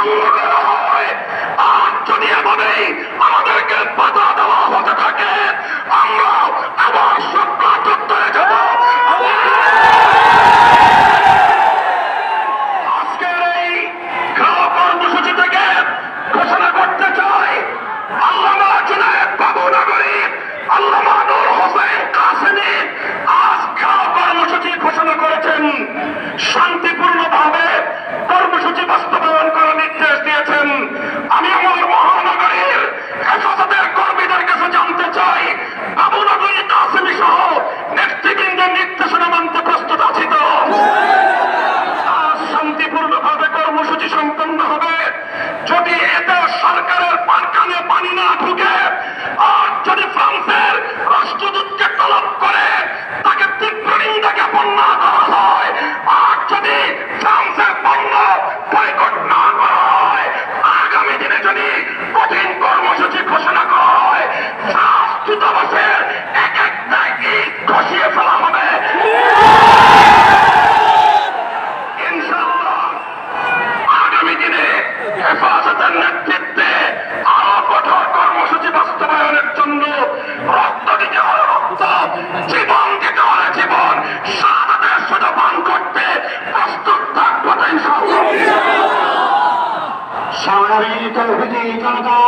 ভঙ্গ করা হয়। আর যদি এভাবেই আমাদেরকে বাধা দেওয়া হতে থাকে, আমরা আবার সপ্তাহ চত্বরে যাব। আজকের এই কর্মসূচি থেকে ঘোষণা করতে চাই, আল্লামা জুনায়েদ বাবুনগরী, আল্লামা নূর হোসেন কাসেমী আজ কর্মসূচি ঘোষণা করেছেন। শান্তিপূর্ণভাবে কর্মসূচি বাস্তবায়ন করার নির্দেশ দিয়েছেন। আমি আমার মহানগরীর হেফাজতের কর্মীদের কাছে জানতে চাই, বাবুনগরী কাসেমী সহ নেতৃবৃন্দের নির্দেশনা মানতে প্রস্তুত আছি তো? শান্তিপূর্ণভাবে কর্মসূচি সম্পন্ন হবে। যদি এতে সরকারের কানে পানি না ঢুকে, আর যদি ফ্রান্সের রাষ্ট্রদূতকে তলব করে তাকে তীব্র নিন্দা জ্ঞাপন না করা হয়, আর যদি ফ্রান্সের পণ্য বয়কট না করা হয়, আগামী দিনে যদি কঠিন কর্মসূচি ঘোষণা করা হয়, ফ্রান্স দূতাবাসের এক একটা ইট ধসিয়ে ফেলা হবে। আগামী দিনে হেফাজতের নেতৃত্বে আরো কঠোর কর্মসূচি বাস্তবায়নের জন্য রক্ত দিতে হলে রক্ত, জীবন দিতে হলে জীবন, শাহাদাতের সুযোগ পান করতে প্রস্তুত থাকবো ইনশাআল্লাহ। সম্মানিত জনতা